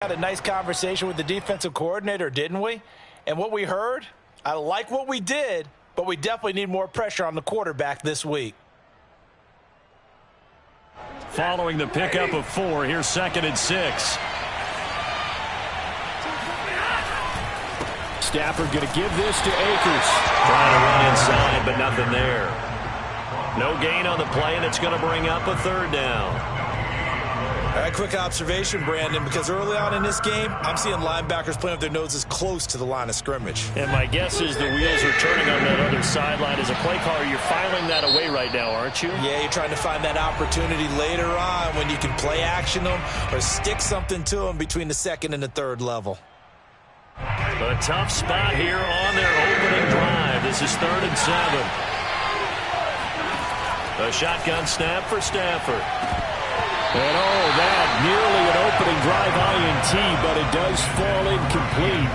Had a nice conversation with the defensive coordinator, didn't we? And what we heard, I like what we did, but we definitely need more pressure on the quarterback this week. Following the pickup of 4, here's 2nd and 6. Stafford going to give this to Akers. Trying to run inside, but nothing there. No gain on the play, and it's going to bring up a 3rd down. All right, quick observation, Brandon, because early on in this game, I'm seeing linebackers playing with their noses close to the line of scrimmage. And my guess is the wheels are turning on that other sideline. As a play caller, you're filing that away right now, aren't you? Yeah, you're trying to find that opportunity later on when you can play action them or stick something to them between the 2nd and the 3rd level. A tough spot here on their opening drive. This is 3rd and 7. A shotgun snap for Stafford. And that nearly an opening drive INT, but it does fall incomplete.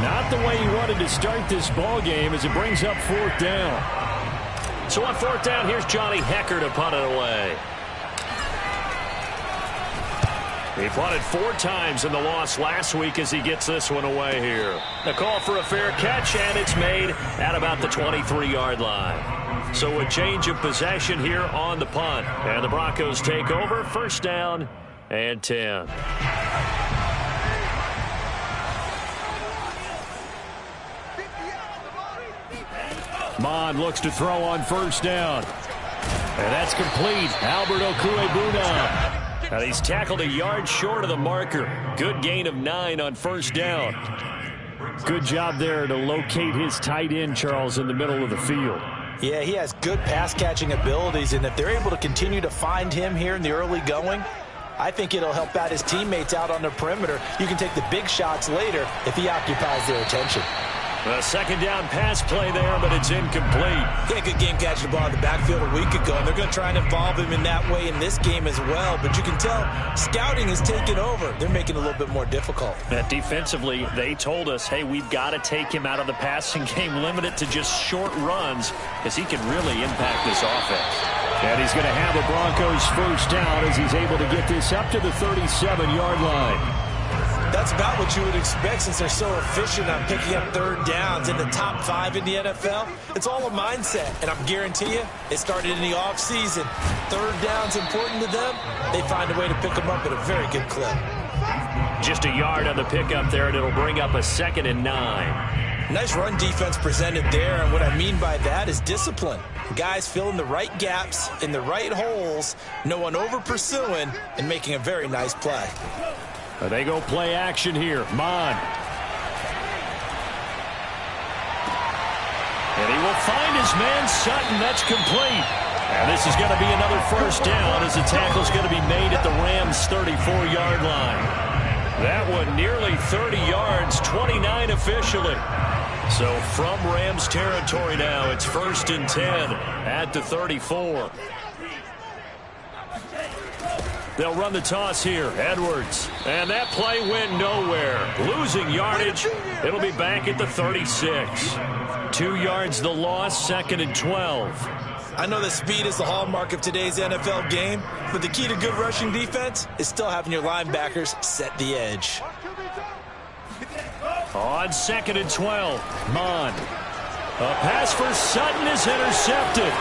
Not the way he wanted to start this ball game as it brings up 4th down. So on 4th down, here's Johnny Hecker to punt it away. He punted 4 times in the loss last week as he gets this one away here. The call for a fair catch, and it's made at about the 23-yard line. So a change of possession here on the punt. And the Broncos take over, 1st down and 10. Mond looks to throw on 1st down. And that's complete. Albert Okwuegbunam. And he's tackled a yard short of the marker. Good gain of 9 on 1st down. Good job there to locate his tight end, Charles, in the middle of the field. Yeah, he has good pass-catching abilities, and if they're able to continue to find him here in the early going, I think it'll help out his teammates out on the perimeter. You can take the big shots later if he occupies their attention. A 2nd down pass play there, but it's incomplete. Yeah, good game catching the ball in the backfield a week ago, and they're going to try and involve him in that way in this game as well. But you can tell scouting has taken over. They're making it a little bit more difficult. Defensively, they told us, hey, we've got to take him out of the passing game, limit it to just short runs, because he can really impact this offense. And he's going to have a Broncos 1st down as he's able to get this up to the 37-yard line. That's about what you would expect since they're so efficient on picking up 3rd downs in the top 5 in the NFL. It's all a mindset, and I guarantee you it started in the offseason. 3rd down's important to them. They find a way to pick them up at a very good clip. Just a yard on the pickup there, and it'll bring up a 2nd and 9. Nice run defense presented there, and what I mean by that is discipline. Guys filling the right gaps in the right holes, no one over-pursuing, and making a very nice play. They go play action here. Mond. And he will find his man Sutton. That's complete. And this is going to be another 1st down as the tackle's going to be made at the Rams' 34-yard line. That one nearly 30 yards, 29 officially. So from Rams territory now, it's 1st and 10 at the 34. They'll run the toss here. Edwards. And that play went nowhere. Losing yardage. It'll be back at the 36. 2 yards the loss, 2nd and 12. I know that speed is the hallmark of today's NFL game, but the key to good rushing defense is still having your linebackers set the edge. On 2nd and 12, Mond. A pass for Sutton is intercepted.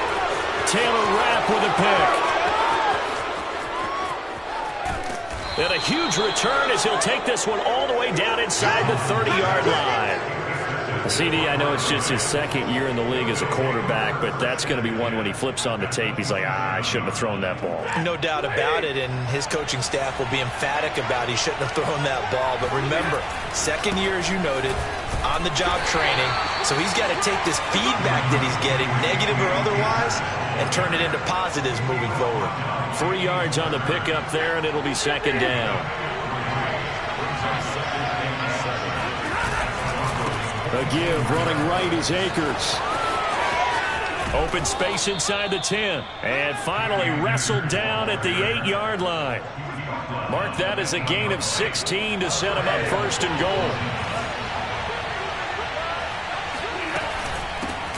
Taylor Rapp with a pick. And a huge return as he'll take this one all the way down inside the 30-yard line. CD, I know it's just his 2nd year in the league as a quarterback, but that's going to be one when he flips on the tape. He's like, I shouldn't have thrown that ball. No doubt about it, and his coaching staff will be emphatic about he shouldn't have thrown that ball. But remember, 2nd year, as you noted, on-the-job training, so he's got to take this feedback that he's getting, negative or otherwise, and turn it into positives moving forward. 3 yards on the pickup there, and it'll be 2nd down. A give running right is Akers. Open space inside the 10. And finally wrestled down at the 8-yard line. Mark that as a gain of 16 to set him up 1st and goal.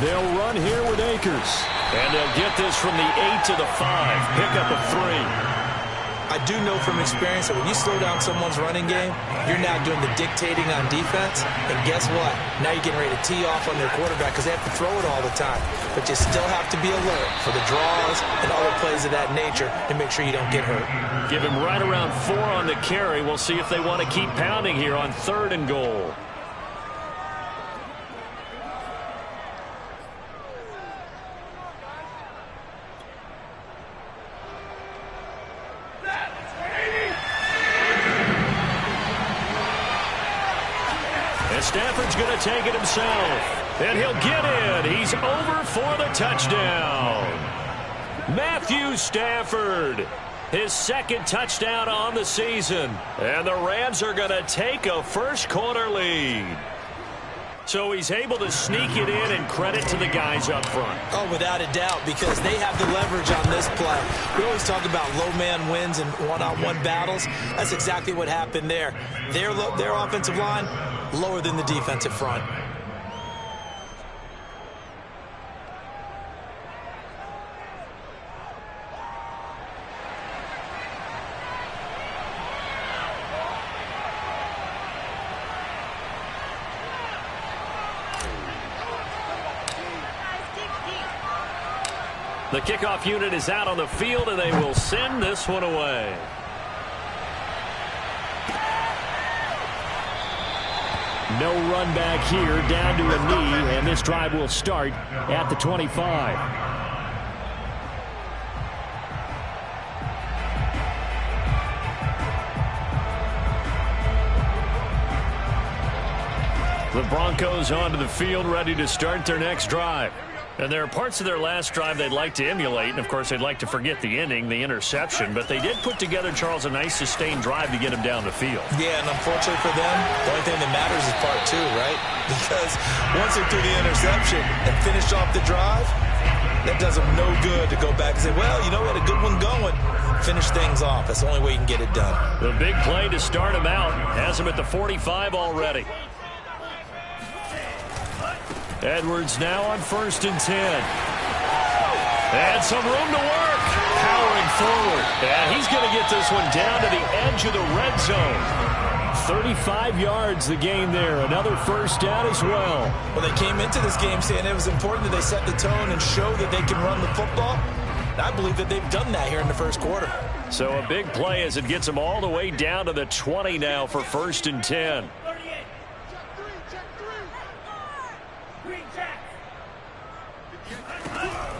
They'll run here with Akers. And they'll get this from the 8 to the 5. Pickup of 3. I do know from experience that when you slow down someone's running game, you're now doing the dictating on defense. And guess what? Now you're getting ready to tee off on their quarterback because they have to throw it all the time. But you still have to be alert for the draws and other plays of that nature to make sure you don't get hurt. Give him right around 4 on the carry. We'll see if they want to keep pounding here on 3rd and goal. Stafford's going to take it himself. And he'll get in. He's over for the touchdown. Matthew Stafford, his 2nd touchdown on the season. And the Rams are going to take a first-quarter lead. So he's able to sneak it in, and credit to the guys up front. Oh, without a doubt, because they have the leverage on this play. We always talk about low man wins and one-on-one battles. That's exactly what happened there. Their offensive line, lower than the defensive front. The kickoff unit is out on the field, and they will send this one away. No run back here, down to a knee, and this drive will start at the 25. The Broncos onto the field, ready to start their next drive. And there are parts of their last drive they'd like to emulate, and of course they'd like to forget the ending, the interception, but they did put together, Charles, a nice sustained drive to get him down the field. Yeah, and unfortunately for them, the only thing that matters is part 2, right? Because once they threw the interception and finished off the drive, that does them no good to go back and say, well, you know what, a good one going. Finish things off. That's the only way you can get it done. The big play to start him out has him at the 45 already. Edwards now on 1st and 10. And some room to work. Powering forward. And he's going to get this one down to the edge of the red zone. 35 yards the game there. Another first down as well. Well, they came into this game saying it was important that they set the tone and show that they can run the football. And I believe that they've done that here in the first quarter. So a big play as it gets them all the way down to the 20 now for 1st and 10.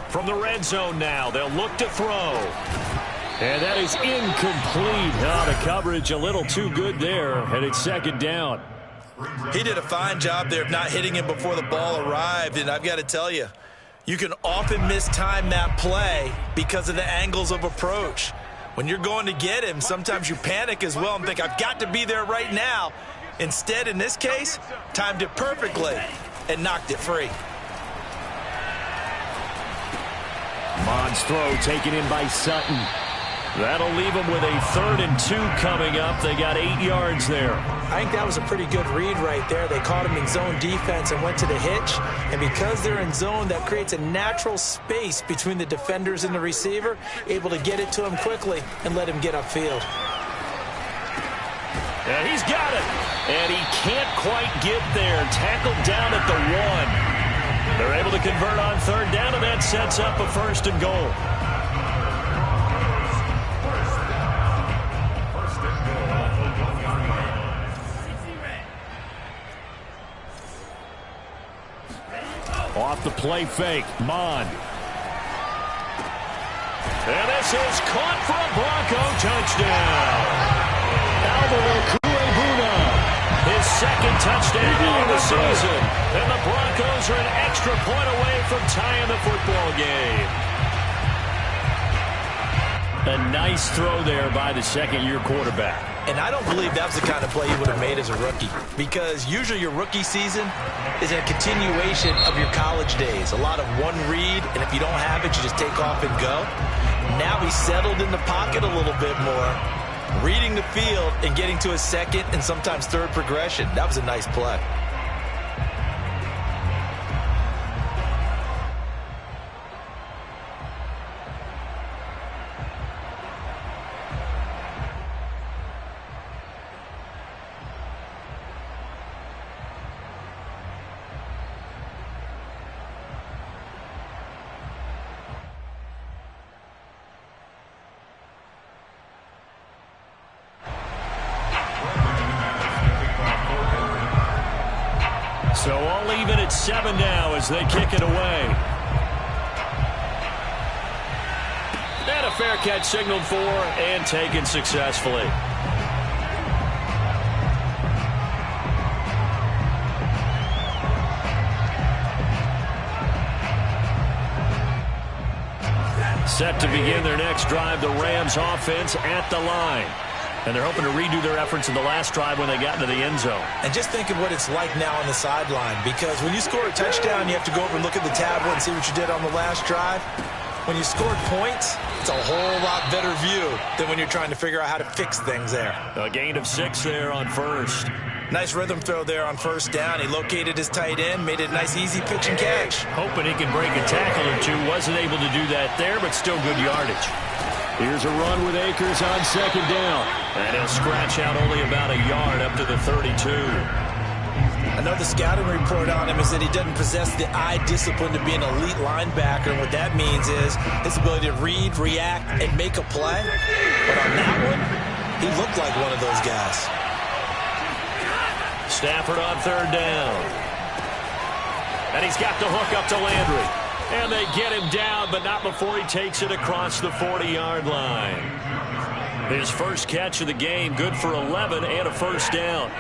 From the red zone now, they'll look to throw. And that is incomplete. Oh, the coverage a little too good there, and it's 2nd down. He did a fine job there of not hitting him before the ball arrived, and I've got to tell you, you can often mistime that play because of the angles of approach. When you're going to get him, sometimes you panic as well and think, I've got to be there right now. Instead, in this case, timed it perfectly and knocked it free. Mond's throw taken in by Sutton. That'll leave them with a 3rd and 2 coming up. They got 8 yards there. I think that was a pretty good read right there. They caught him in zone defense and went to the hitch. And because they're in zone, that creates a natural space between the defenders and the receiver, able to get it to him quickly and let him get upfield. And he's got it. And he can't quite get there. Tackled down at the 1. They're able to convert on 3rd down, and that sets up a 1st and goal. Off the play fake, Mond. And this is caught for a Bronco touchdown. Alvaro his 2nd touchdown on the season. And the Broncos are an extra point away from tying the football game. A nice throw there by the 2nd-year quarterback. And I don't believe that was the kind of play he would have made as a rookie, because usually your rookie season is a continuation of your college days. A lot of one read, and if you don't have it, you just take off and go. Now he's settled in the pocket a little bit more, reading the field and getting to his 2nd and sometimes 3rd progression. That was a nice play. So all even at 7 now as they kick it away. And a fair catch signaled for and taken successfully. Set to begin their next drive, the Rams offense at the line. And they're hoping to redo their efforts in the last drive when they got into the end zone. And just think of what it's like now on the sideline, because when you score a touchdown, you have to go over and look at the tablet and see what you did on the last drive. When you scored points, it's a whole lot better view than when you're trying to figure out how to fix things there. A gain of 6 there on first. Nice rhythm throw there on first down. He located his tight end, made it a nice easy pitch and catch. Hoping he can break a tackle or two. Wasn't able to do that there, but still good yardage. Here's a run with Akers on second down. And he'll scratch out only about a yard up to the 32. I know the scouting report on him is that he doesn't possess the eye discipline to be an elite linebacker. And what that means is his ability to read, react, and make a play. But on that one, he looked like one of those guys. Stafford on third down. And he's got the hook up to Landry. And they get him down, but not before he takes it across the 40-yard line. His first catch of the game, good for 11 and a first down.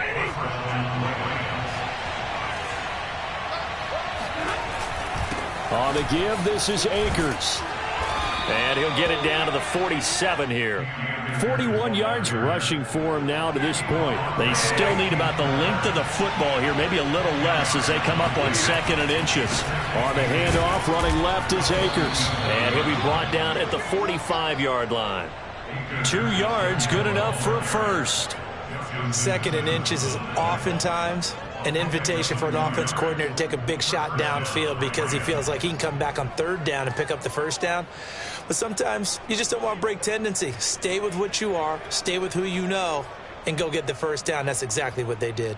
On the give, this is Akers. And he'll get it down to the 47 here. 41 yards rushing for him now to this point. They still need about the length of the football here, maybe a little less as they come up on 2nd and inches. On the handoff, running left is Akers. And he'll be brought down at the 45-yard line. 2 yards, good enough for a first. 2nd and inches is oftentimes an invitation for an offense coordinator to take a big shot downfield because he feels like he can come back on 3rd down and pick up the first down. But sometimes you just don't want to break tendency. Stay with what you are, stay with who you know, and go get the first down. That's exactly what they did.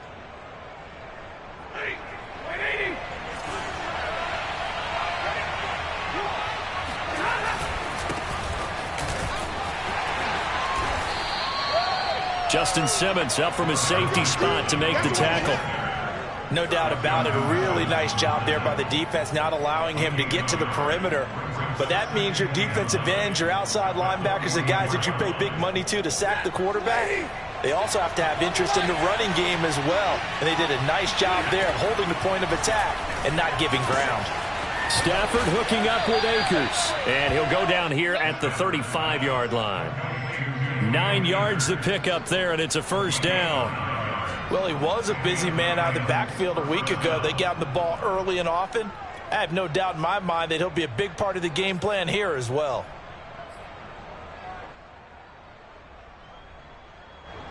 Justin Simmons up from his safety spot to make the tackle. No doubt about it. A really nice job there by the defense, not allowing him to get to the perimeter. But that means your defensive ends, your outside linebackers, the guys that you pay big money to sack the quarterback, they also have to have interest in the running game as well. And they did a nice job there of holding the point of attack and not giving ground. Stafford hooking up with Akers. And he'll go down here at the 35-yard line. 9 yards to pick up there, and it's a first down. Well, he was a busy man out of the backfield a week ago. They got him the ball early and often. I have no doubt in my mind that he'll be a big part of the game plan here as well.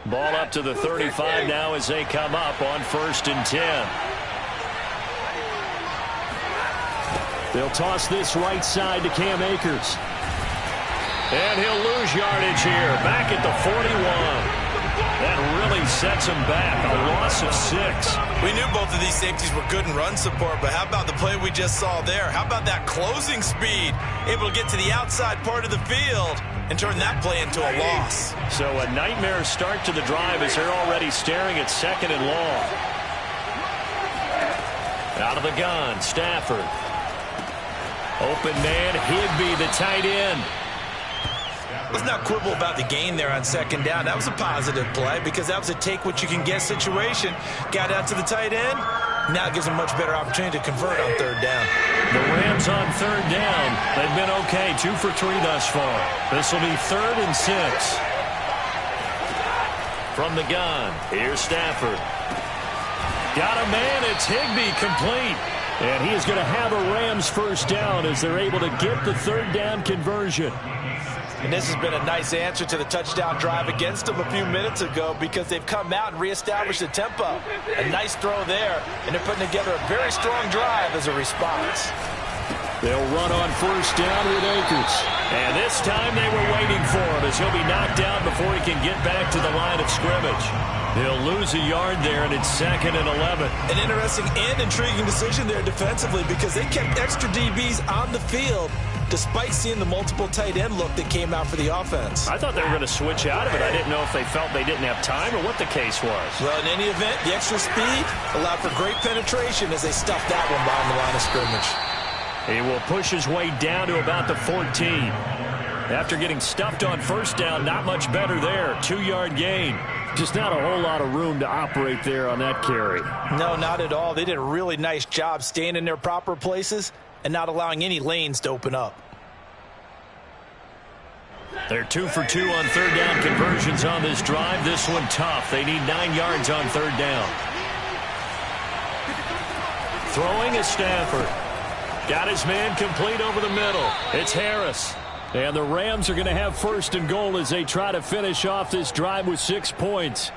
Ball up to the 35 now as they come up on 1st and 10. They'll toss this right side to Cam Akers. And he'll lose yardage here, back at the 41. That really sets him back, a loss of 6. We knew both of these safeties were good in run support, but how about the play we just saw there? How about that closing speed? Able to get to the outside part of the field and turn that play into a loss. So a nightmare start to the drive as they're already staring at 2nd and long. Out of the gun, Stafford. Open man, Higbee, the tight end. Let's not quibble about the gain there on 2nd down. That was a positive play because that was a take-what-you-can-get situation. Got out to the tight end. Now it gives them much better opportunity to convert on 3rd down. The Rams on 3rd down. They've been okay, 2 for 3 thus far. This will be 3rd and 6. From the gun, here's Stafford. Got a man, it's Higbee, complete. And he is going to have a Rams first down as they're able to get the 3rd down conversion. And this has been a nice answer to the touchdown drive against them a few minutes ago because they've come out and reestablished the tempo. A nice throw there, and they're putting together a very strong drive as a response. They'll run on 1st down with Akers. And this time they were waiting for him as he'll be knocked down before he can get back to the line of scrimmage. They'll lose a yard there, and it's 2nd and 11. An interesting and intriguing decision there defensively because they kept extra DBs on the field despite seeing the multiple tight end look that came out for the offense. I thought they were going to switch out of it. I didn't know if they felt they didn't have time or what the case was. Well, in any event, the extra speed allowed for great penetration as they stuffed that one behind the line of scrimmage. He will push his way down to about the 14. After getting stuffed on first down, not much better there. 2-yard gain. Just not a whole lot of room to operate there on that carry. No, not at all. They did a really nice job staying in their proper places and not allowing any lanes to open up. They're 2 for 2 on third down conversions on this drive. This one tough. They need 9 yards on third down. Throwing is Stafford. Got his man complete over the middle. It's Harris. And the Rams are going to have first and goal as they try to finish off this drive with 6 points.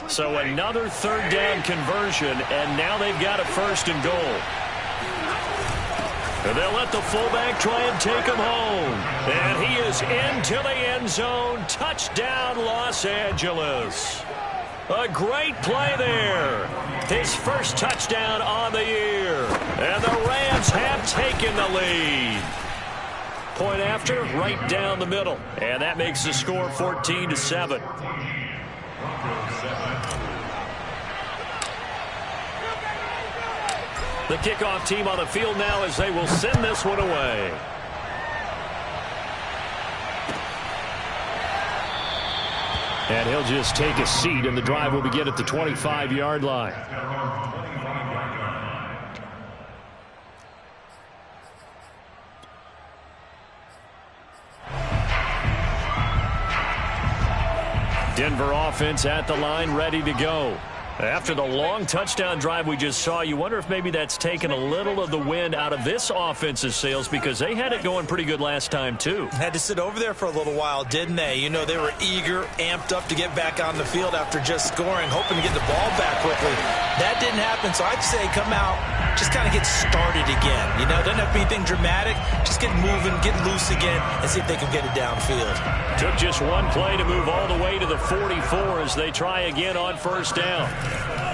So another third down conversion, and now they've got a first and goal. And they'll let the fullback try and take him home. And he is into the end zone. Touchdown, Los Angeles. A great play there. His first touchdown on the year. And the Rams have taken the lead. Point after, right down the middle. And that makes the score 14-7. The kickoff team on the field now as they will send this one away. And he'll just take a seat, and the drive will begin at the 25-yard line. Denver offense at the line, ready to go. After the long touchdown drive we just saw, you wonder if maybe that's taken a little of the wind out of this offense's sails, because they had it going pretty good last time, too. Had to sit over there for a little while, didn't they? You know, they were eager, amped up to get back on the field after just scoring, hoping to get the ball back quickly. That didn't happen, so I'd say come out, just kind of get started again. You know, doesn't have to be anything dramatic. Just get moving, get loose again, and see if they can get it downfield. Took just one play to move all the way to the 44 as they try again on first down.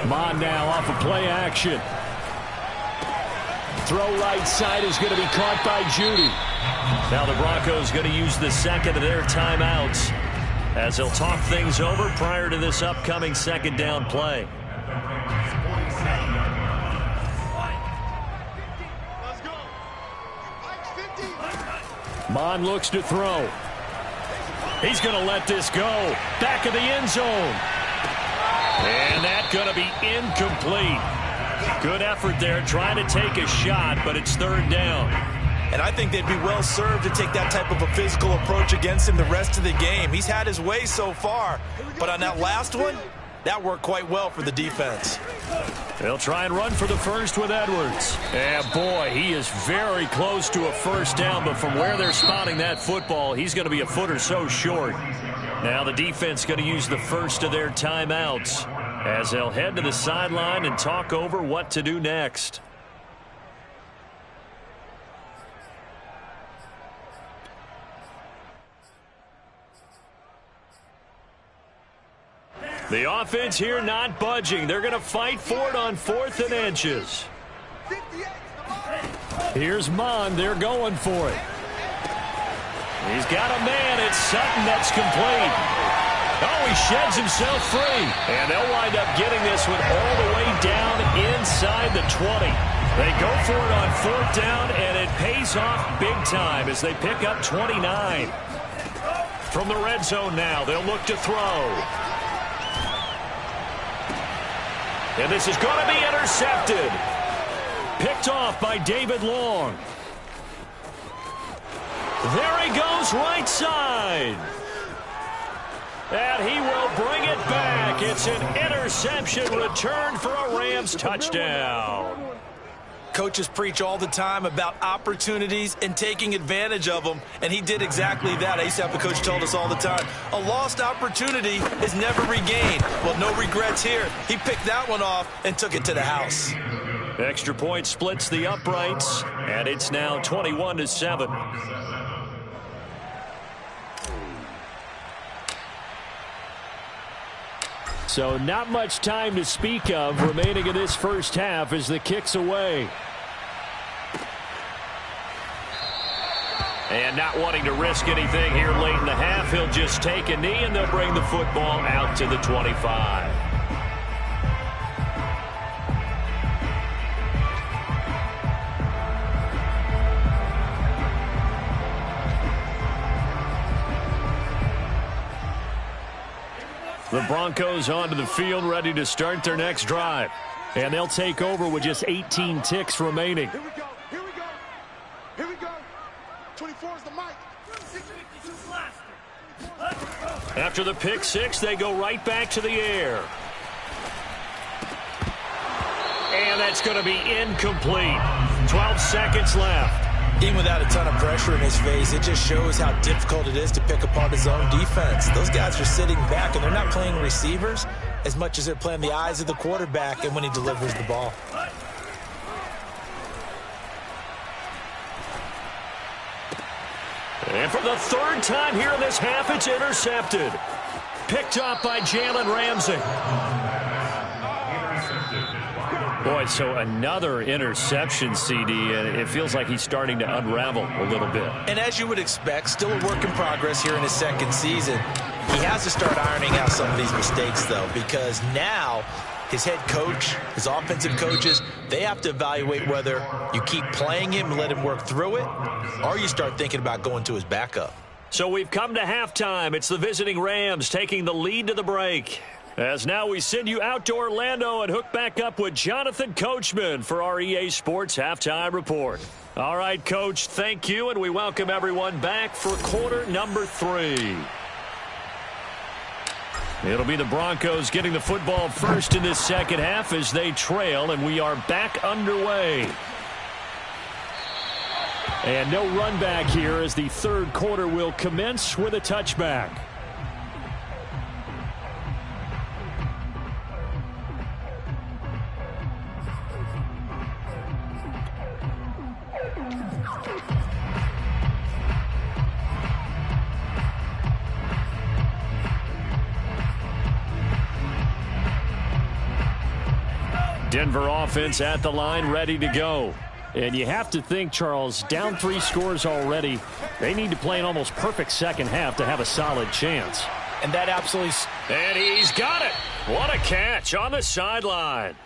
Mon now off of play action. Throw right side is going to be caught by Judy. Now the Broncos going to use the second of their timeouts as they'll talk things over prior to this upcoming second down play. Mon looks to throw. He's going to let this go. Back of the end zone. And that's going to be incomplete. Good effort there trying to take a shot, but it's third down. And I think they'd be well served to take that type of a physical approach against him the rest of the game. He's had his way so far, but on that last one, that worked quite well for the defense. They'll try and run for the first with Edwards. And boy, he is very close to a first down, but from where they're spotting that football, he's going to be a foot or so short. Now the defense going to use the first of their timeouts as they'll head to the sideline and talk over what to do next. The offense here not budging. They're going to fight for it on 4th and inches. Here's Mon. They're going for it. He's got a man. It's Sutton that's complete. Oh, he sheds himself free. And they'll wind up getting this one all the way down inside the 20. They go for it on 4th down, and it pays off big time as they pick up 29. From the red zone now, they'll look to throw. And this is going to be intercepted. Picked off by David Long. There he goes right side. And he will bring it back. It's an interception return for a Rams touchdown. Coaches preach all the time about opportunities and taking advantage of them, and he did exactly that. I used to have a coach told us all the time, a lost opportunity is never regained. Well, no regrets here. He picked that one off and took it to the house. Extra point splits the uprights, and it's now 21-7. So not much time to speak of remaining in this first half as the kick's away. And not wanting to risk anything here late in the half, he'll just take a knee, and they'll bring the football out to the 25. The Broncos onto the field, ready to start their next drive. And they'll take over with just 18 ticks remaining. Here we go. Here we go. Here we go. 24 is the mic. After the pick six, they go right back to the air. And that's going to be incomplete. 12 seconds left. Even without a ton of pressure in his face, it just shows how difficult it is to pick apart his own defense. Those guys are sitting back, and they're not playing receivers as much as they're playing the eyes of the quarterback and when he delivers the ball. And for the third time here in this half, it's intercepted. Picked up by Jalen Ramsey. Boy, so another interception, CD, and it feels like he's starting to unravel a little bit. And as you would expect, still a work in progress here in his second season. He has to start ironing out some of these mistakes, though, because now his head coach, his offensive coaches, they have to evaluate whether you keep playing him and let him work through it, or you start thinking about going to his backup. So we've come to halftime. It's the visiting Rams taking the lead to the break. As now we send you out to Orlando and hook back up with Jonathan Coachman for our EA Sports Halftime Report. All right, Coach, thank you, and we welcome everyone back for quarter number 3. It'll be the Broncos getting the football first in this second half as they trail, and we are back underway. And no run back here as the third quarter will commence with a touchback. Denver offense at the line, ready to go. And you have to think, Charles, down 3 scores already. They need to play an almost perfect second half to have a solid chance. And that absolutely... And he's got it. What a catch on the sideline.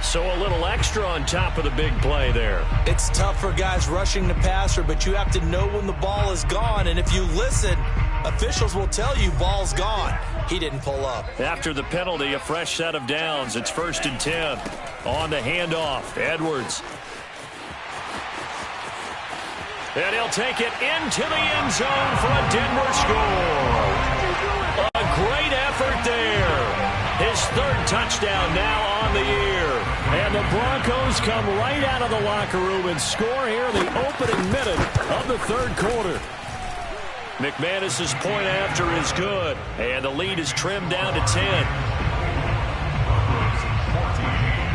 So a little extra on top of the big play there. It's tough for guys rushing the passer, but you have to know when the ball is gone. And if you listen, officials will tell you ball's gone. He didn't pull up. After the penalty, a fresh set of downs. It's 1st and 10. On the handoff, Edwards. And he'll take it into the end zone for a Denver score. A great effort there. His 3rd touchdown now on the year. And the Broncos come right out of the locker room and score here in the opening minute of the 3rd quarter. McManus's point after is good, and the lead is trimmed down to 10.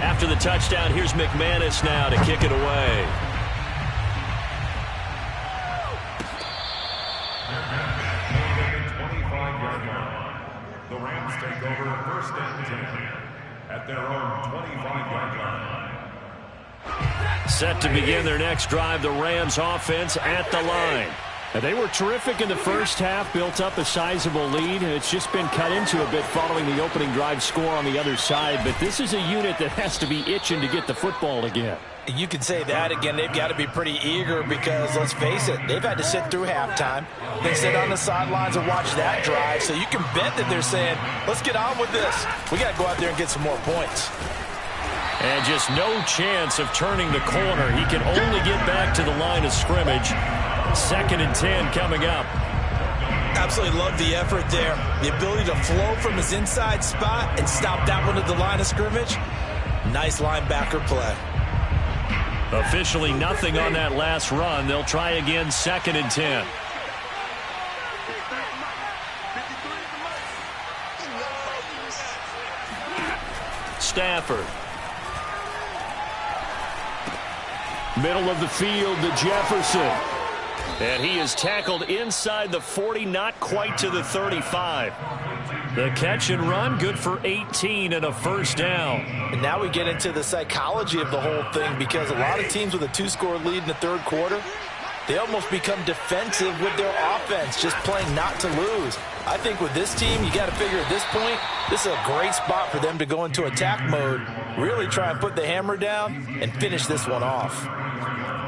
After the touchdown, here's McManus now to kick it away. The Rams take over 1st and 10 at their own 25-yard line. Set to begin their next drive, the Rams offense at the line. And they were terrific in the first half, built up a sizable lead. It's just been cut into a bit following the opening drive score on the other side. But this is a unit that has to be itching to get the football again. You can say that again. They've got to be pretty eager because, let's face it, they've had to sit through halftime. They sit on the sidelines and watch that drive. So you can bet that they're saying, let's get on with this. We got to go out there and get some more points. And just no chance of turning the corner. He can only get back to the line of scrimmage. 2nd and 10 coming up. Absolutely love the effort there. The ability to flow from his inside spot and stop that one at the line of scrimmage. Nice linebacker play. Officially nothing on that last run. They'll try again 2nd and 10. Stafford. Middle of the field to Jefferson. And he is tackled inside the 40, not quite to the 35. The catch and run, good for 18 and a 1st down. And now we get into the psychology of the whole thing because a lot of teams with a 2-score lead in the 3rd quarter, they almost become defensive with their offense, just playing not to lose. I think with this team, you got to figure at this point, this is a great spot for them to go into attack mode, really try and put the hammer down and finish this one off.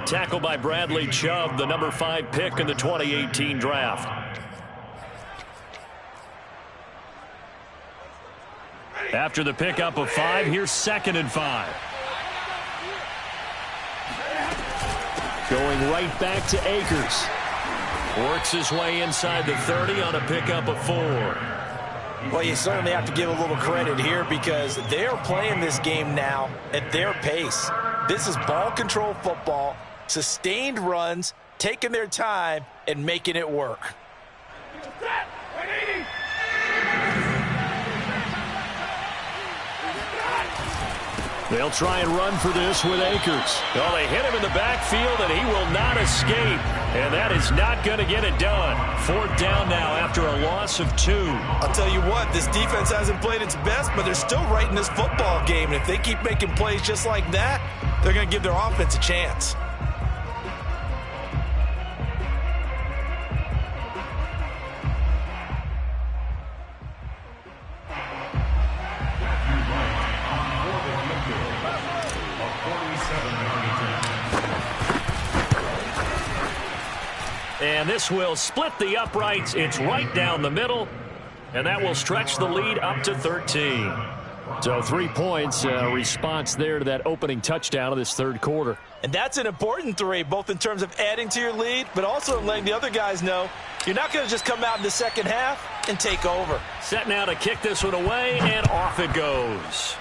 Tackle by Bradley Chubb, the number 5 pick in the 2018 draft. After the pickup of 5, here's 2nd and 5. Going right back to Akers. Works his way inside the 30 on a pickup of 4. Well, you certainly have to give a little credit here because they are playing this game now at their pace. This is ball control football, sustained runs, taking their time, and making it work. They'll try and run for this with Akers. Oh, they hit him in the backfield, and he will not escape. And that is not going to get it done. 4th down now after a loss of 2. I'll tell you what, this defense hasn't played its best, but they're still right in this football game. And if they keep making plays just like that, they're going to give their offense a chance. And this will split the uprights. It's right down the middle. And that will stretch the lead up to 13. So 3 points, response there to that opening touchdown of this 3rd quarter. And that's an important 3, both in terms of adding to your lead, but also in letting the other guys know you're not going to just come out in the second half and take over. Set now to kick this one away, and off it goes.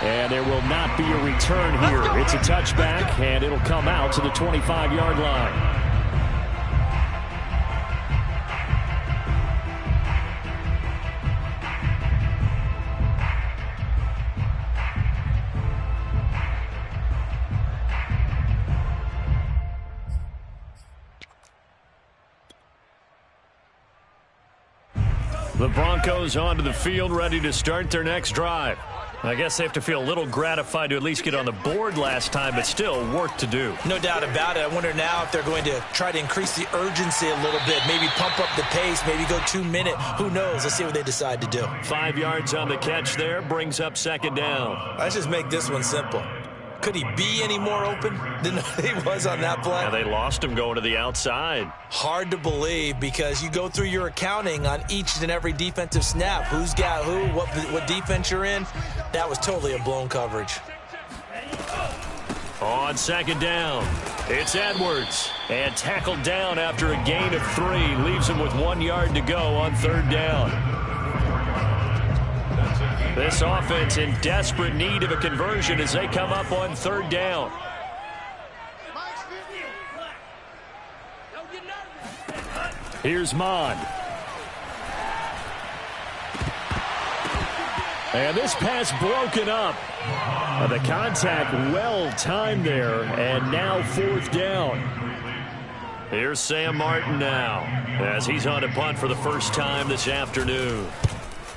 And there will not be a return here. It's a touchback, and it'll come out to the 25-yard line. The Broncos onto the field, ready to start their next drive. I guess they have to feel a little gratified to at least get on the board last time, but still work to do. No doubt about it. I wonder now if they're going to try to increase the urgency a little bit, maybe pump up the pace, maybe go 2-minute. Who knows? Let's see what they decide to do. 5 yards on the catch there, brings up 2nd down. Let's just make this one simple. Could he be any more open than he was on that play? Yeah, they lost him going to the outside. Hard to believe because you go through your accounting on each and every defensive snap. Who's got who, what defense you're in. That was totally a blown coverage. On 2nd down, it's Edwards. And tackled down after a gain of 3. Leaves him with 1 yard to go on 3rd down. This offense in desperate need of a conversion as they come up on 3rd down. Here's Mond. And this pass broken up. The contact well timed there, and now 4th down. Here's Sam Martin now as he's on a punt for the first time this afternoon.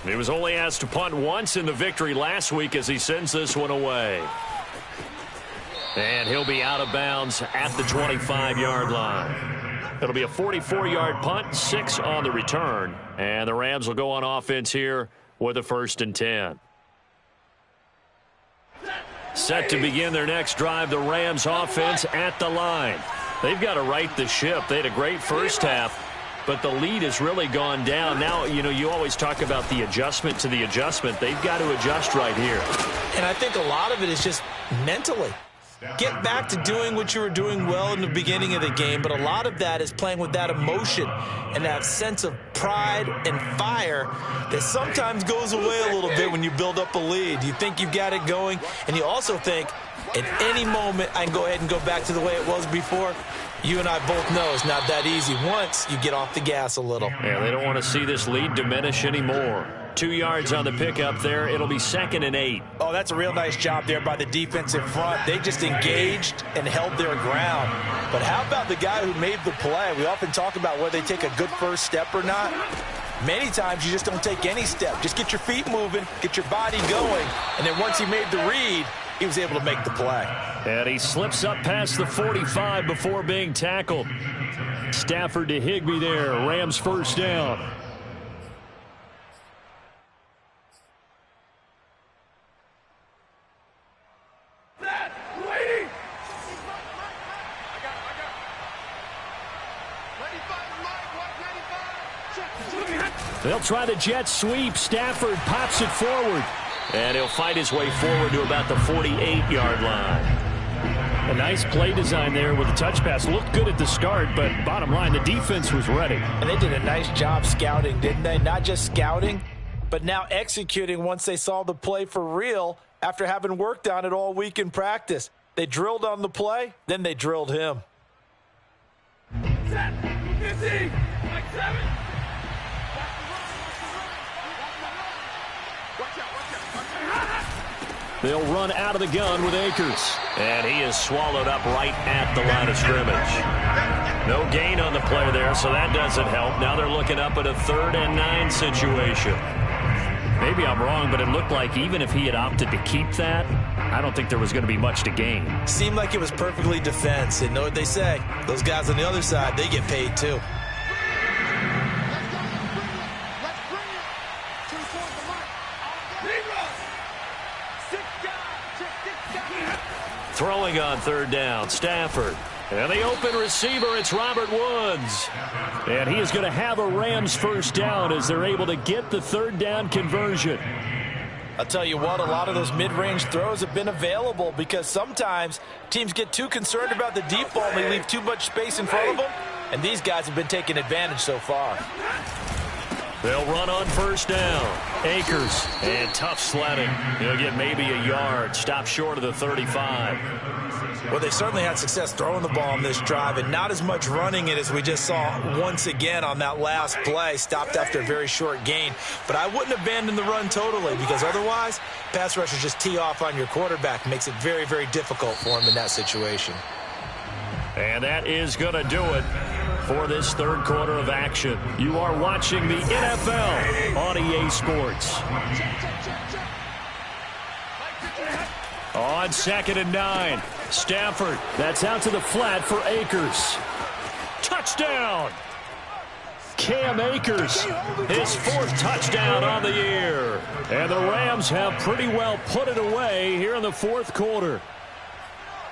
He was only asked to punt once in the victory last week as he sends this one away. And he'll be out of bounds at the 25-yard line. It'll be a 44-yard punt, 6 on the return. And the Rams will go on offense here with a 1st and 10. Set to begin their next drive, the Rams offense at the line. They've got to right the ship. They had a great first half, but the lead has really gone down. Now, you always talk about the adjustment to the adjustment. They've got to adjust right here. And I think a lot of it is just mentally. Get back to doing what you were doing well in the beginning of the game, but a lot of that is playing with that emotion and that sense of pride and fire that sometimes goes away a little bit when you build up a lead. You think you've got it going, and you also think at any moment I can go ahead and go back to the way it was before. You and I both know it's not that easy once you get off the gas a little. Yeah, they don't want to see this lead diminish anymore. 2 yards on the pickup there. It'll be 2nd and 8. Oh, that's a real nice job there by the defensive front. They just engaged and held their ground. But how about the guy who made the play? We often talk about whether they take a good first step or not. Many times you just don't take any step. Just get your feet moving, get your body going, and then once he made the read, he was able to make the play. And he slips up past the 45 before being tackled. Stafford to Higbee there. Rams first down. They'll try the jet sweep. Stafford pops it forward. And he'll fight his way forward to about the 48-yard line. A nice play design there with the touch pass. Looked good at the start, but bottom line, the defense was ready. And they did a nice job scouting, didn't they? Not just scouting, but now executing once they saw the play for real after having worked on it all week in practice. They drilled on the play, then they drilled him. Set. 15. Like 7. They'll run out of the gun with Akers. And he is swallowed up right at the line of scrimmage. No gain on the play there, so that doesn't help. Now they're looking up at a 3rd and 9 situation. Maybe I'm wrong, but it looked like even if he had opted to keep that, I don't think there was going to be much to gain. Seemed like it was perfectly defense. And know what they say? Those guys on the other side, they get paid too. Throwing on 3rd down, Stafford. And the open receiver, it's Robert Woods. And he is going to have a Rams first down as they're able to get the 3rd down conversion. I'll tell you what, a lot of those mid-range throws have been available because sometimes teams get too concerned about the deep ball and they leave too much space in front of them. And these guys have been taking advantage so far. They'll run on 1st down. Akers, and tough sledding. He'll get maybe a yard. Stop short of the 35. Well, they certainly had success throwing the ball on this drive and not as much running it as we just saw once again on that last play. Stopped after a very short gain. But I wouldn't abandon the run totally because otherwise, pass rushers just tee off on your quarterback. Makes it very, very difficult for him in that situation. And that is going to do it for this 3rd quarter of action. You are watching the NFL on EA Sports. On 2nd and 9, Stafford. That's out to the flat for Akers. Touchdown! Cam Akers, his 4th touchdown on the year. And the Rams have pretty well put it away here in the 4th quarter.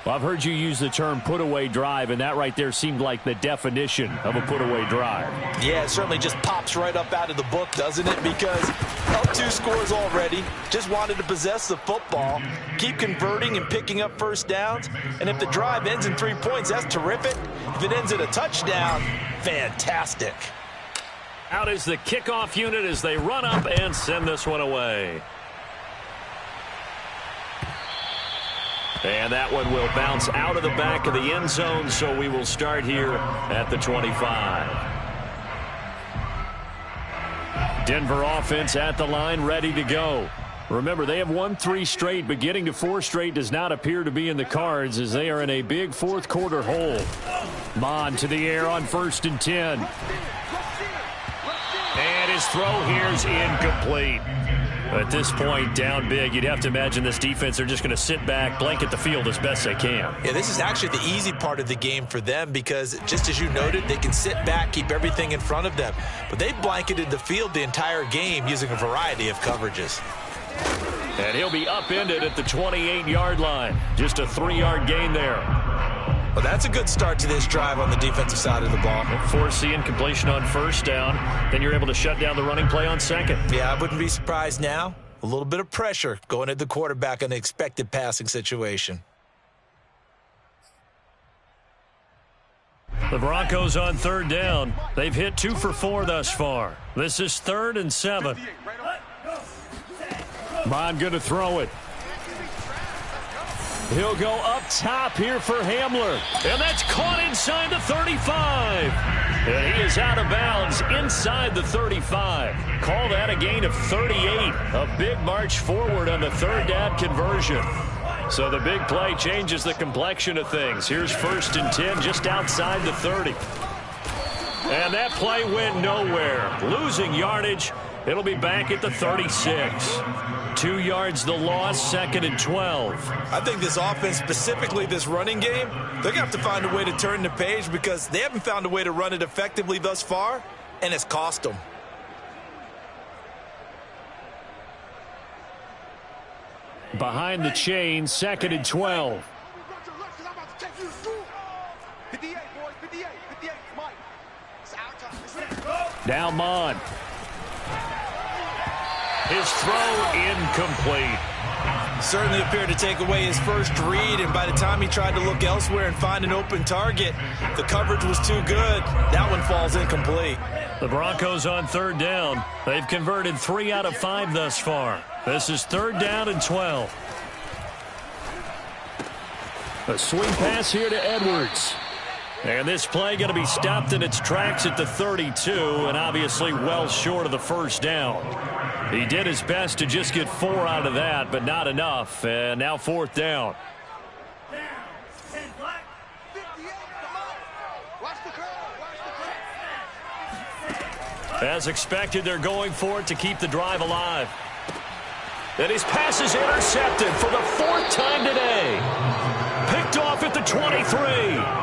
Well, I've heard you use the term put-away drive, and that right there seemed like the definition of a put-away drive. Yeah, it certainly just pops right up out of the book, doesn't it? Because up 2 scores already, just wanted to possess the football, keep converting and picking up first downs, and if the drive ends in 3 points, that's terrific. If it ends in a touchdown, fantastic. Out is the kickoff unit as they run up and send this one away. And that one will bounce out of the back of the end zone, so we will start here at the 25. Denver offense at the line, ready to go. Remember, they have won 3 straight, but getting to 4 straight does not appear to be in the cards as they are in a big 4th quarter hole. Mon to the air on 1st and 10. And his throw here is incomplete. At this point, down big, you'd have to imagine this defense, they're just going to sit back, blanket the field as best they can. Yeah, this is actually the easy part of the game for them because, just as you noted, they can sit back, keep everything in front of them. But they blanketed the field the entire game using a variety of coverages. And he'll be upended at the 28-yard line. Just a 3-yard gain there. Well, that's a good start to this drive on the defensive side of the ball. Force the incompletion on 1st down. Then you're able to shut down the running play on 2nd. Yeah, I wouldn't be surprised now. A little bit of pressure going at the quarterback in an expected passing situation. The Broncos on 3rd down. They've hit 2 for 4 thus far. This is 3rd and 7. Mon going to throw it. He'll go up top here for Hamler. And that's caught inside the 35. And he is out of bounds inside the 35. Call that a gain of 38. A big march forward on the 3rd down conversion. So the big play changes the complexion of things. Here's 1st and 10 just outside the 30. And that play went nowhere. Losing yardage. It'll be back at the 36. 2 yards the loss, 2nd and 12. I think this offense, specifically this running game, they're going to have to find a way to turn the page because they haven't found a way to run it effectively thus far, and it's cost them. Behind the chain, 2nd and 12. 58, boys, 58, 58, Mike. It's our time. Now Mon. His throw incomplete. Certainly appeared to take away his first read, and by the time he tried to look elsewhere and find an open target, the coverage was too good. That one falls incomplete. The Broncos on 3rd down. They've converted 3 out of 5 thus far. This is 3rd down and 12. A swing pass here to Edwards. And this play going to be stopped in its tracks at the 32, and obviously well short of the first down. He did his best to just get 4 out of that, but not enough. And now 4th down. As expected, they're going for it to keep the drive alive. And his pass is intercepted for the 4th time today. Picked off at the 23.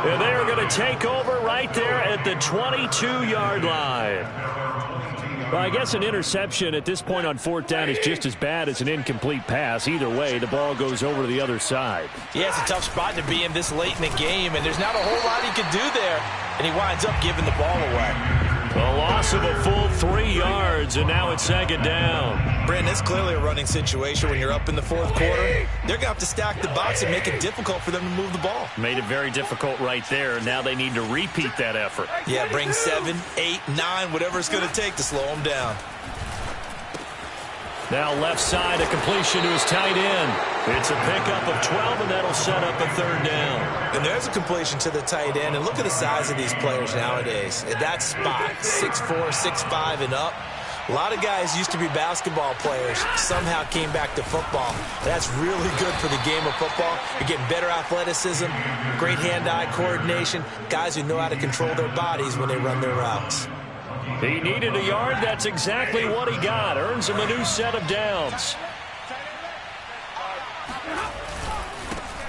And they're going to take over right there at the 22-yard line. Well, I guess an interception at this point on 4th down is just as bad as an incomplete pass. Either way, the ball goes over to the other side. Yeah, it's a tough spot to be in this late in the game, and there's not a whole lot he could do there. And he winds up giving the ball away. A loss of a full 3 yards, and now it's 2nd down. Brandon, it's clearly a running situation when you're up in the 4th quarter. They're going to have to stack the box and make it difficult for them to move the ball. Made it very difficult right there. Now they need to repeat that effort. Yeah, bring 7, 8, 9, whatever it's going to take to slow them down. Now left side, a completion to his tight end. It's a pickup of 12, and that'll set up a 3rd down. And there's a completion to the tight end. And look at the size of these players nowadays. At that spot, 6'4", 6'5", and up. A lot of guys used to be basketball players, somehow came back to football. That's really good for the game of football. You're getting better athleticism, great hand-eye coordination, guys who know how to control their bodies when they run their routes. He needed a yard. That's exactly what he got. Earns him a new set of downs.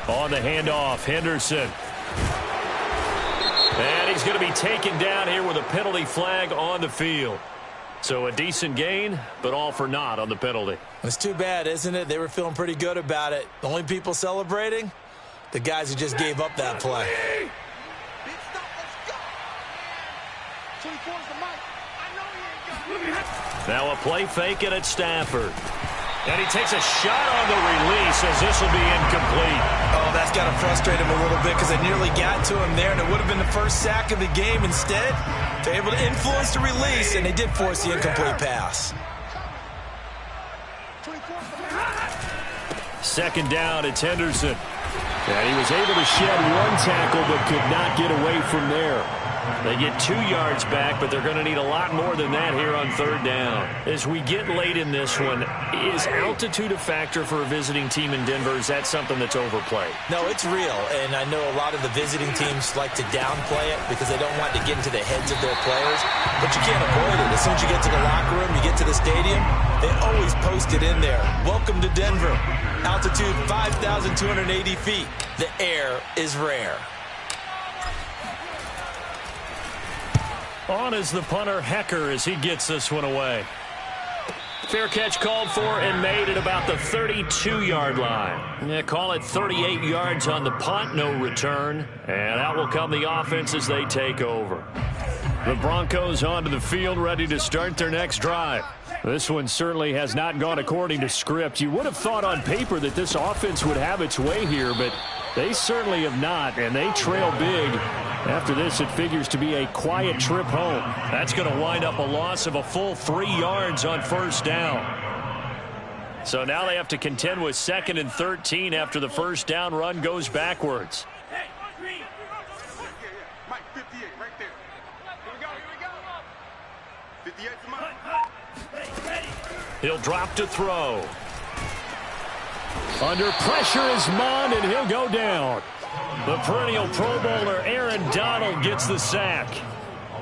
On the handoff, Henderson. And he's going to be taken down here with a penalty flag on the field. So a decent gain, but all for naught on the penalty. It's too bad, isn't it? They were feeling pretty good about it. The only people celebrating? The guys who just gave up that play. Now a play fake it at Stafford. And he takes a shot on the release as this will be incomplete. Oh, that's got to frustrate him a little bit because they nearly got to him there, and it would have been the first sack of the game. Instead, they're able to influence the release, and they did force the incomplete pass. 2nd down, it's Henderson. And he was able to shed 1 tackle but could not get away from there. They get 2 yards back, but they're going to need a lot more than that here on 3rd down. As we get late in this one, is altitude a factor for a visiting team in Denver? Is that something that's overplayed? No, it's real, and I know a lot of the visiting teams like to downplay it because they don't want to get into the heads of their players, but you can't avoid it. As soon as you get to the locker room, you get to the stadium, they always post it in there. Welcome to Denver. Altitude 5,280 feet. The air is rare. On is the punter, Hecker, as he gets this one away. Fair catch called for and made at about the 32-yard line. Yeah, call it 38 yards on the punt, no return. And out will come the offense as they take over. The Broncos onto the field, ready to start their next drive. This one certainly has not gone according to script. You would have thought on paper that this offense would have its way here, but they certainly have not, and they trail big. After this, it figures to be a quiet trip home. That's going to wind up a loss of a full 3 yards on 1st down. So now they have to contend with 2nd and 13 after the 1st down run goes backwards. Mike, 58, right there. Here we go. 58 for Mike. He'll drop to throw. Under pressure is Mond, and he'll go down. The perennial Pro Bowler Aaron Donald gets the sack.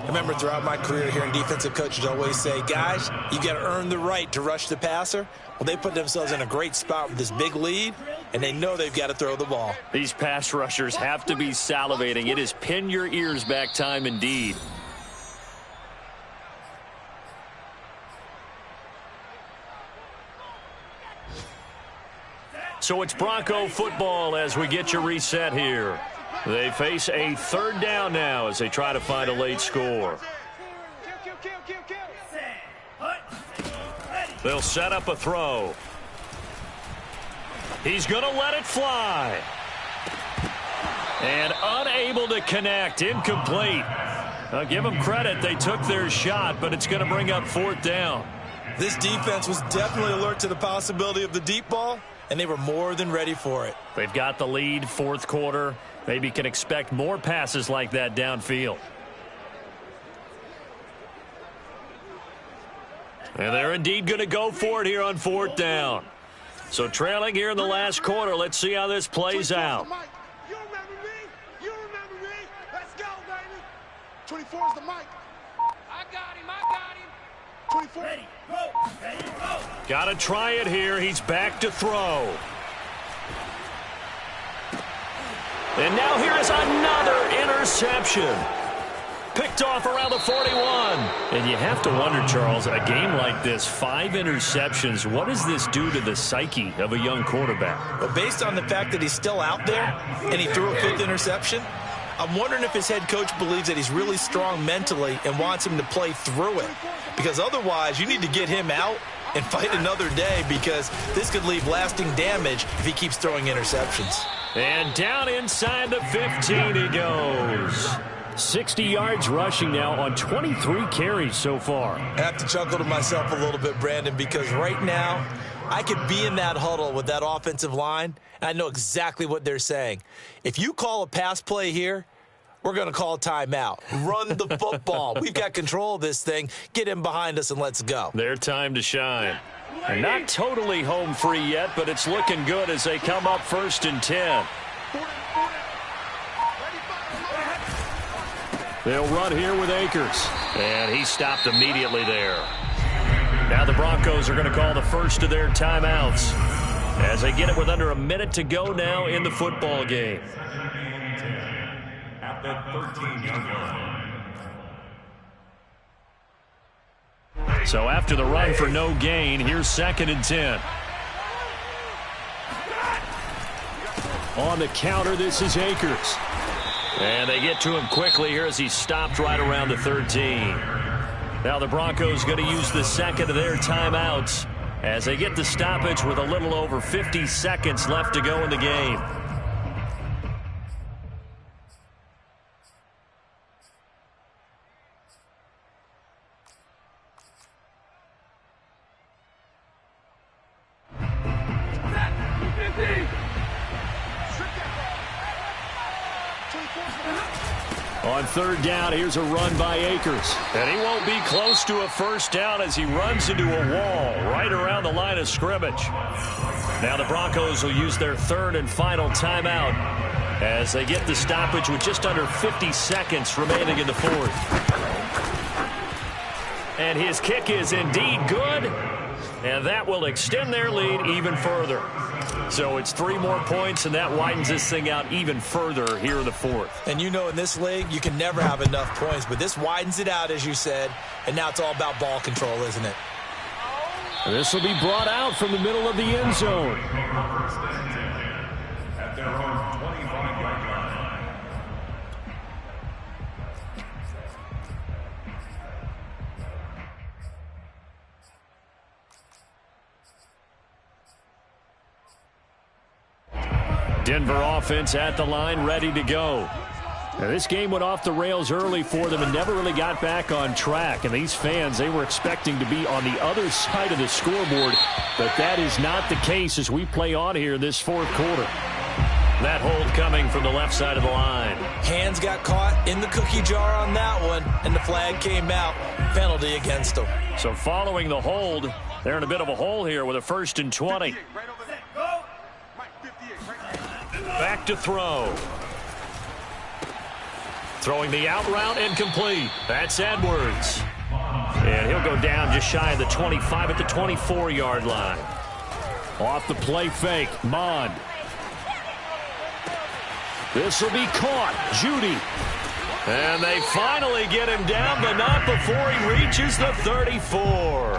remember throughout my career here in defensive coaches always say, guys, you got to earn the right to rush the passer. Well, they put themselves in a great spot with this big lead, and they know they've got to throw the ball. These pass rushers have to be salivating. It is pin your ears back time indeed. So it's Bronco football as we get you reset here. They face a third down now as they try to find a late score. They'll set up a throw. He's going to let it fly. And unable to connect. Incomplete. I'll give them credit. They took their shot, but it's going to bring up fourth down. This defense was definitely alert to the possibility of the deep ball, and they were more than ready for it. They've got the lead, fourth quarter. Maybe can expect more passes like that downfield. And they're indeed going to go for it here on fourth down. So trailing here in the last quarter. Let's see how this plays out. You remember me? You remember me? Let's go, baby. 24 is the mic. I got him. 24. Ready, go. Got to try it here. He's back to throw. And now here is another interception. Picked off around the 41. And you have to wonder, Charles, a game like this, 5 interceptions, what does this do to the psyche of a young quarterback? But based on the fact that he's still out there and he threw a 5th interception, I'm wondering if his head coach believes that he's really strong mentally and wants him to play through it. Because otherwise, you need to get him out and fight another day, because this could leave lasting damage if he keeps throwing interceptions. And down inside the 15 he goes. 60 yards rushing now on 23 carries so far. I have to chuckle to myself a little bit, Brandon, because right now I could be in that huddle with that offensive line, and I know exactly what they're saying. If you call a pass play here, we're going to call a timeout. Run the football. We've got control of this thing. Get in behind us and let's go. Their time to shine. And not totally home free yet, but it's looking good as they come up 1st and 10. They'll run here with Akers. And he stopped immediately there. Now the Broncos are going to call the first of their timeouts as they get it with under a minute to go now in the football game. At the 13-yard line. So after the run for no gain, here's 2nd and 10. On the counter, this is Akers. And they get to him quickly here as he stopped right around the 13. Now the Broncos going to use the second of their timeouts as they get the stoppage with a little over 50 seconds left to go in the game. On 3rd down, here's a run by Akers. And he won't be close to a first down as he runs into a wall right around the line of scrimmage. Now the Broncos will use their 3rd and final timeout as they get the stoppage with just under 50 seconds remaining in the 4th. And his kick is indeed good, and that will extend their lead even further. So it's 3 more points, and that widens this thing out even further here in the 4th. And you know in this league, you can never have enough points, but this widens it out, as you said, and now it's all about ball control, isn't it? This will be brought out from the middle of the end zone. At their own 25-yard line. Denver offense at the line, ready to go. Now, this game went off the rails early for them and never really got back on track. And these fans, they were expecting to be on the other side of the scoreboard. But that is not the case as we play on here in this 4th quarter. That hold coming from the left side of the line. Hands got caught in the cookie jar on that one, and the flag came out. Penalty against them. So following the hold, they're in a bit of a hole here with a 1st and 20. Back to throw. Throwing the out route and complete. That's Edwards. And he'll go down just shy of the 25 at the 24-yard line. Off the play fake, Mond. This will be caught. Judy. And they finally get him down, but not before he reaches the 34.